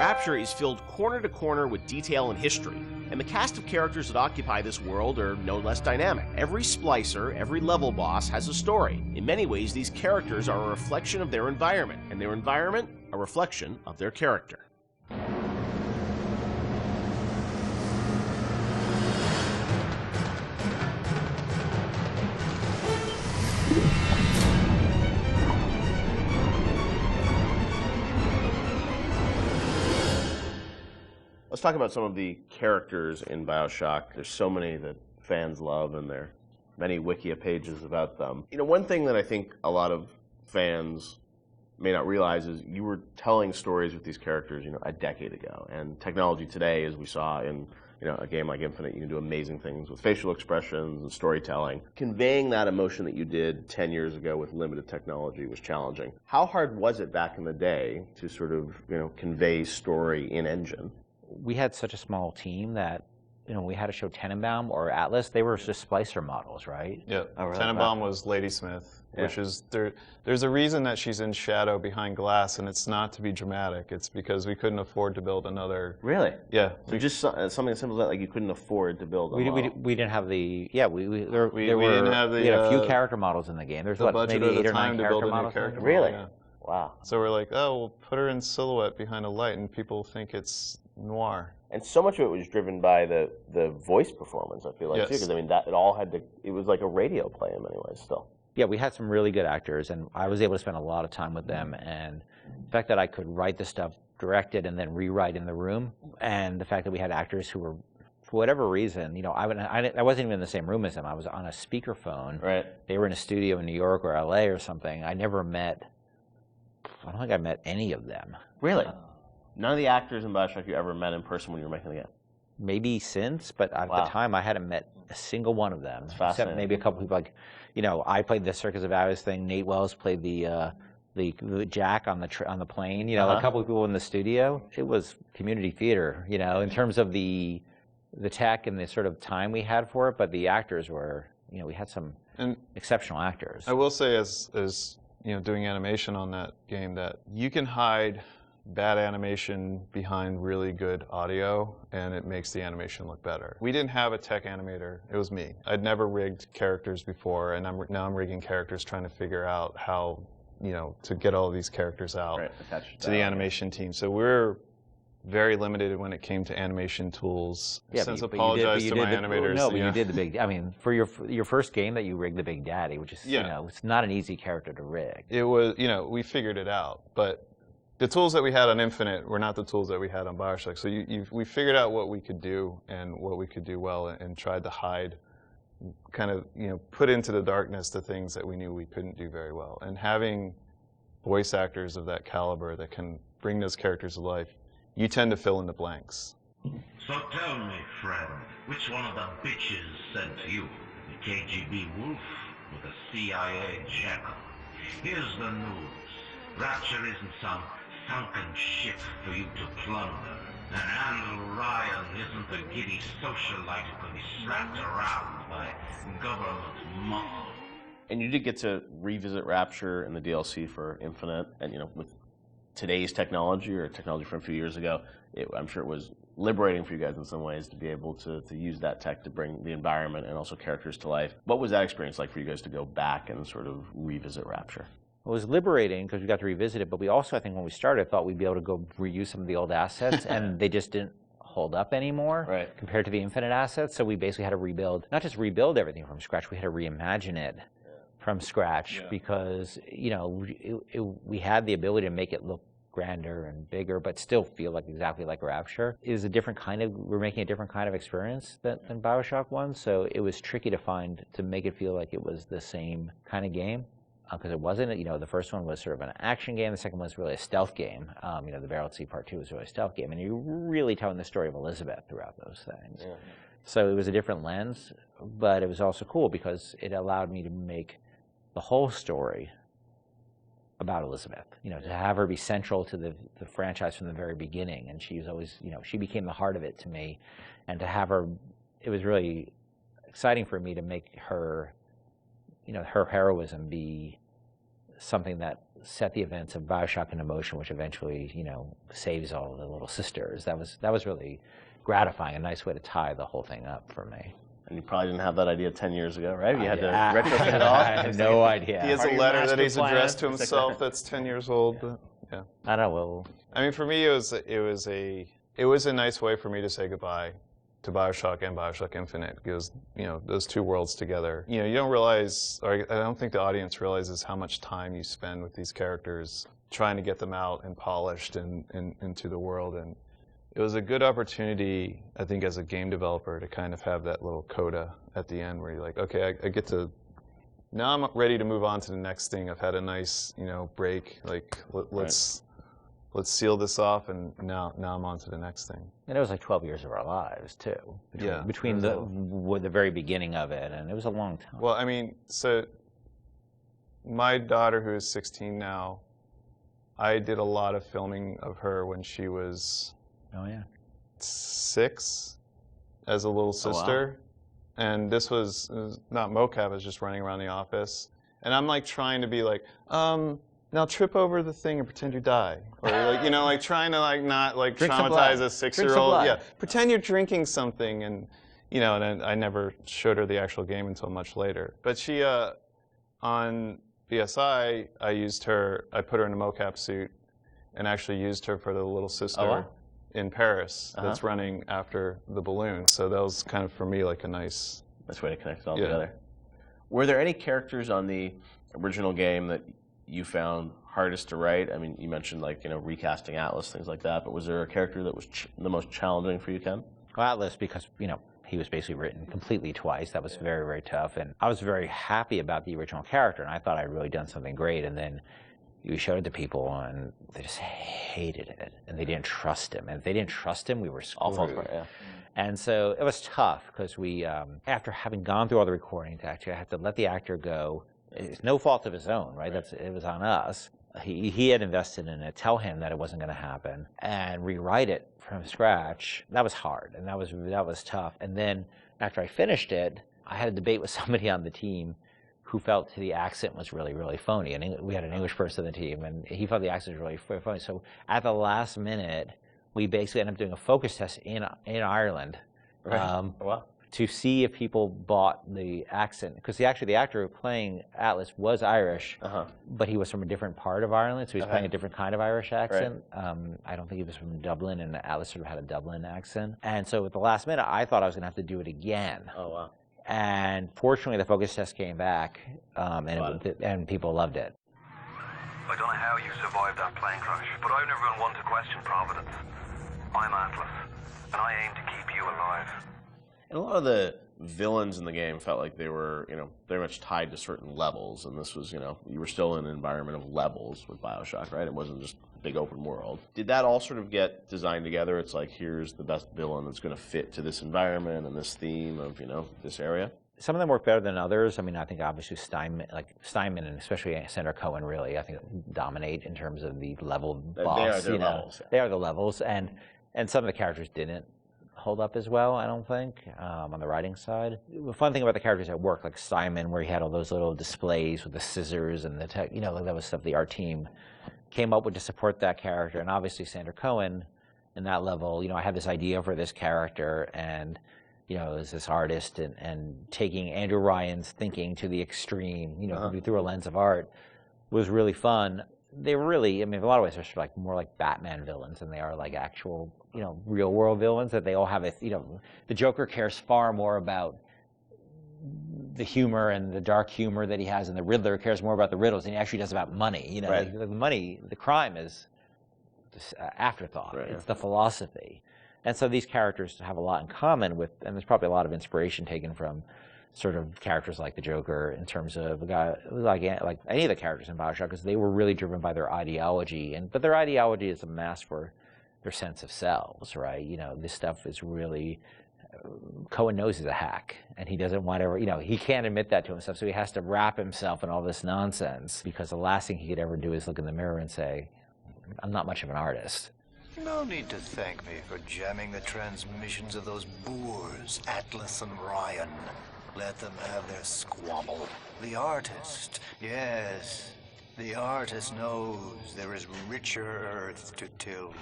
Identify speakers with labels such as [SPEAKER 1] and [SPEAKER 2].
[SPEAKER 1] Rapture is filled corner to corner with detail and history, and the cast of characters that occupy this world are no less dynamic. Every splicer, every level boss has a story. In many ways, these characters are a reflection of their environment, and their environment a reflection of their character. Let's talk about some of the characters in BioShock. There's so many that fans love, and there are many Wikia pages about them. You know, one thing that I think a lot of fans may not realize is you were telling stories with these characters, a decade ago. And technology today, as we saw in, a game like Infinite, you can do amazing things with facial expressions and storytelling. Conveying that emotion that you did 10 years ago with limited technology was challenging. How hard was it back in the day to sort of, convey story in engine?
[SPEAKER 2] We had such a small team that, we had to show Tenenbaum or Atlas. They were just splicer models, right?
[SPEAKER 3] Yeah,
[SPEAKER 2] Oh, really?
[SPEAKER 3] Tenenbaum was Ladysmith, which is, there's a reason that she's in shadow behind glass, and it's not to be dramatic. It's because we couldn't afford to build another.
[SPEAKER 1] Really?
[SPEAKER 3] Yeah.
[SPEAKER 1] So just something as simple as that, like you couldn't afford to build a model.
[SPEAKER 2] We didn't have the, we
[SPEAKER 3] didn't have
[SPEAKER 2] we had a few character models in the game. There's maybe 8 or 9 character models.
[SPEAKER 1] Really?
[SPEAKER 3] Yeah.
[SPEAKER 1] Wow.
[SPEAKER 3] So we're like, oh, we'll put her in silhouette behind a light, and people think it's noir.
[SPEAKER 1] And so much of it was driven by the voice performance, I feel like, too, because it was like a radio play in many ways still.
[SPEAKER 2] Yeah, we had some really good actors, and I was able to spend a lot of time with them, and the fact that I could write the stuff, direct it, and then rewrite in the room, and the fact that we had actors who were, for whatever reason, I wasn't even in the same room as them. I was on a speakerphone.
[SPEAKER 1] Right.
[SPEAKER 2] They were in a studio in New York or LA or something. I don't think I met any of them.
[SPEAKER 1] Really? None of the actors in BioShock you ever met in person when you were making the game?
[SPEAKER 2] Maybe since, but at the time I hadn't met a single one of them. Except maybe a couple people I played the Circus of Alice thing. Nate Wells played the Jack on the plane. A couple of people in the studio. It was community theater, in terms of the tech and the sort of time we had for it. But the actors were, we had some exceptional actors.
[SPEAKER 3] I will say, as doing animation on that game, that you can hide bad animation behind really good audio, and it makes the animation look better. We didn't have a tech animator. It was me. I'd never rigged characters before, and now I'm rigging characters, trying to figure out how, to get all of these characters out to the animation team. So we're very limited when it came to animation tools.
[SPEAKER 2] Yeah,
[SPEAKER 3] Since apologize to my animators.
[SPEAKER 2] No, but you did the big. I mean, for your first game that you rigged the Big Daddy, which is it's not an easy character to rig.
[SPEAKER 3] It was, we figured it out, but the tools that we had on Infinite were not the tools that we had on BioShock. So we figured out what we could do and what we could do well, and tried to hide, kind of, put into the darkness the things that we knew we couldn't do very well. And having voice actors of that caliber that can bring those characters to life, you tend to fill in the blanks.
[SPEAKER 4] So tell me, friend, which one of the bitches sent you? The KGB wolf or the CIA jackal? Here's the news. Rapture isn't some sunken ship for you to plunder. And Andrew Ryan isn't a giddy socialite who can be slapped around by government muscle.
[SPEAKER 1] And you did get to revisit Rapture in the DLC for Infinite, and with today's technology or technology from a few years ago, I'm sure it was liberating for you guys in some ways to be able to use that tech to bring the environment and also characters to life. What was that experience like for you guys to go back and sort of revisit Rapture?
[SPEAKER 2] It was liberating because we got to revisit it, but we also, I think when we started, thought we'd be able to go reuse some of the old assets, and they just didn't hold up anymore compared to the Infinite assets. So we basically had to rebuild, not just rebuild everything from scratch, we had to reimagine it from scratch because, we had the ability to make it look grander and bigger, but still feel exactly like Rapture. It is a different kind of, we're making a different kind of experience than BioShock 1, so it was tricky to make it feel like it was the same kind of game. Because it wasn't, the first one was sort of an action game, the second one was really a stealth game. The Barrel at Sea Part 2 was really a stealth game, and you're really telling the story of Elizabeth throughout those things. Yeah. So it was a different lens, but it was also cool because it allowed me to make the whole story about Elizabeth, to have her be central to the franchise from the very beginning, and she was always, she became the heart of it to me, and to have her, it was really exciting for me to make her, her heroism be something that set the events of BioShock into motion, which eventually, you know, saves all the little sisters. That was really gratifying, a nice way to tie the whole thing up for me.
[SPEAKER 1] And you probably didn't have that idea 10 years ago, right? You had to retrofit it all?
[SPEAKER 2] I had no idea.
[SPEAKER 3] He has a letter that he's addressed to himself that's 10 years old. Yeah.
[SPEAKER 2] I don't know. Well,
[SPEAKER 3] I mean, for me, it was a nice way for me to say goodbye to BioShock and BioShock Infinite, because, you know, those two worlds together, you know, you don't realize, or I don't think the audience realizes how much time you spend with these characters trying to get them out and polished and into the world. And it was a good opportunity, I think, as a game developer to kind of have that little coda at the end where you're like, okay, I get to, now I'm ready to move on to the next thing. I've had a nice, you know, break. Like, let's seal this off, and now I'm on to the next thing.
[SPEAKER 2] And it was like 12 years of our lives, too. Between the very beginning of it, and it was a long time.
[SPEAKER 3] Well, I mean, so my daughter, who is 16 now, I did a lot of filming of her when she was 6 as a little sister. Wow. And this was not mocap, it was just running around the office. And I'm like trying to be like, now trip over the thing and pretend you die. Or like, you know, like trying to like not like traumatize a 6-year-old. Yeah, pretend you're drinking something, and you know, and I never showed her the actual game until much later. But she, on BSI, I put her in a mocap suit and actually used her for the little sister in Paris that's running after the balloon. So that was kind of, for me, like a nice
[SPEAKER 1] way to connect it all together. Were there any characters on the original game that you found hardest to write? I mean, you mentioned, like, you know, recasting Atlas, things like that, but was there a character that was the most challenging for you, Ken?
[SPEAKER 2] Well, Atlas, because, you know, he was basically written completely twice. That was very, very tough. And I was very happy about the original character, and I thought I'd really done something great. And then you showed it to people, and they just hated it, and they didn't trust him. And if they didn't trust him, we were screwed.
[SPEAKER 1] All falls apart, yeah.
[SPEAKER 2] And so it was tough, because we, after having gone through all the recordings, actually, I had to let the actor go. It's no fault of his own, right? It was on us. He had invested in it, tell him that it wasn't going to happen, and rewrite it from scratch. That was hard, and that was tough. And then after I finished it, I had a debate with somebody on the team who felt the accent was really, really phony. And we had an English person on the team, and he felt the accent was really phony. So at the last minute, we basically ended up doing a focus test in Ireland.
[SPEAKER 1] Right.
[SPEAKER 2] To see if people bought the accent, because the actor playing Atlas was Irish, but he was from a different part of Ireland, so he was playing a different kind of Irish accent. Right. I don't think he was from Dublin, and Atlas sort of had a Dublin accent. And so at the last minute, I thought I was going to have to do it again.
[SPEAKER 1] Oh, wow.
[SPEAKER 2] And fortunately, the focus test came back, and people loved it.
[SPEAKER 5] I don't know how you survived that plane crash, but I've never been one to question Providence. I'm Atlas, and I aim to keep you alive.
[SPEAKER 1] And a lot of the villains in the game felt like they were, you know, very much tied to certain levels, and this was, you know, you were still in an environment of levels with BioShock, right? It wasn't just a big open world. Did that all sort of get designed together? It's like, here's the best villain that's going to fit to this environment and this theme of, you know, this area?
[SPEAKER 2] Some of them work better than others. I mean, I think obviously Steinman and especially Sandra Cohen really, I think, dominate in terms of the level boss.
[SPEAKER 1] They are levels.
[SPEAKER 2] They are the levels, and some of the characters didn't hold up as well, I don't think, on the writing side. The fun thing about the characters at work, like Simon, where he had all those little displays with the scissors and the tech, you know, that was stuff the art team came up with to support that character. And obviously Sandra Cohen, in that level, you know, I had this idea for this character, and, you know, as this artist, and taking Andrew Ryan's thinking to the extreme, you know, through a lens of art, was really fun. They really, I mean, in a lot of ways, they're sort of like more like Batman villains than they are like actual, you know, real world villains. That they all have a, you know, the Joker cares far more about the humor and the dark humor that he has, and the Riddler cares more about the riddles than he actually does about money. You know,
[SPEAKER 1] right.
[SPEAKER 2] The money, the crime is this afterthought. Right. It's the philosophy. And so these characters have a lot in common with, and there's probably a lot of inspiration taken from sort of characters like the Joker in terms of a guy like any of the characters in BioShock, because they were really driven by their ideology, but their ideology is a mask for their sense of selves, right? You know, this stuff is really, Cohen knows he's a hack, and he doesn't want to, you know, he can't admit that to himself, so he has to wrap himself in all this nonsense, because the last thing he could ever do is look in the mirror and say, I'm not much of an artist.
[SPEAKER 6] No need to thank me for jamming the transmissions of those boors, Atlas and Ryan. Let them have their squabble. The artist, yes, The artist knows there is richer earth to till.